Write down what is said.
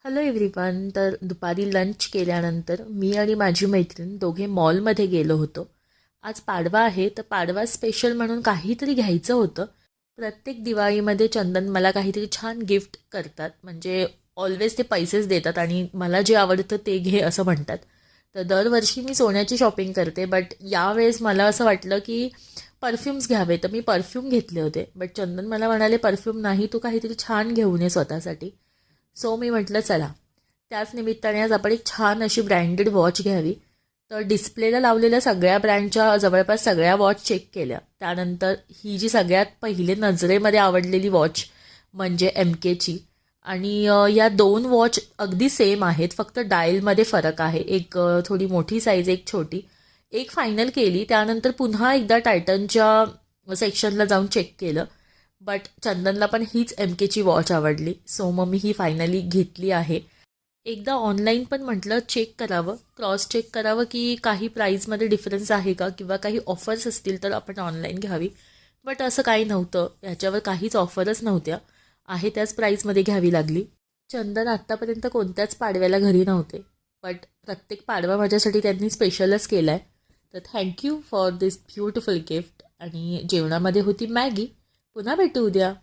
Hello everyone. तर दुपारी lunch केल्यानंतर मी आणि माझी मैत्रीण दोघे मॉलमध्ये गेलो होतो. आज पाडवा आहे, तर पाडवा स्पेशल म्हणून काहीतरी घ्यायचं होतं. प्रत्येक दिवाळीमध्ये चंदन मला काहीतरी छान गिफ्ट करतात, म्हणजे ऑलवेज ते पैसेच देतात आणि मला जे आवडतं ते घे असं म्हणतात. तर दरवर्षी मी सोन्याची शॉपिंग करते, बट यावेळेस मला असं वाटलं की परफ्यूम्स घ्यावे, तर मी परफ्यूम घेतले होते. बट चंदन मला म्हणाले परफ्यूम नाही, तू काहीतरी छान घेऊन ये स्वतःसाठी. सो मी म्हटलं चला, त्याच निमित्ताने आज आपण एक छान अशी ब्रँडेड वॉच घ्यावी. तर डिस्प्लेला लावलेल्या सगळ्या ब्रँडच्या जवळपास सगळ्या वॉच चेक केल्या. त्यानंतर ही जी सगळ्यात पहिले नजरेमध्ये आवडलेली वॉच म्हणजे एम केची. आणि या दोन वॉच अगदी सेम आहेत, फक्त डायलमध्ये फरक आहे. एक थोडी मोठी साईज, एक छोटी. एक फायनल केली, त्यानंतर पुन्हा एकदा टायटनच्या सेक्शनला जाऊन चेक केलं. बट चंदनला पण हीच एम केची वॉच आवडली, सो मग मी ही फायनली घेतली आहे. एकदा ऑनलाईन पण म्हटलं चेक करावं, क्रॉस चेक करावं की काही प्राईजमध्ये डिफरन्स आहे का किंवा काही ऑफर्स असतील तर आपण ऑनलाईन घ्यावी. बट असं काही नव्हतं, ह्याच्यावर काहीच ऑफरच नव्हत्या. आहे त्याच प्राईजमध्ये घ्यावी लागली. चंदन आत्तापर्यंत कोणत्याच पाडव्याला घरी नव्हते, बट प्रत्येक पाडवा माझ्यासाठी त्यांनी स्पेशलच केला आहे. तर thank you for this beautiful gift. आणि जेवणामध्ये होती मॅगी. पुन्हा भेटू उद्या.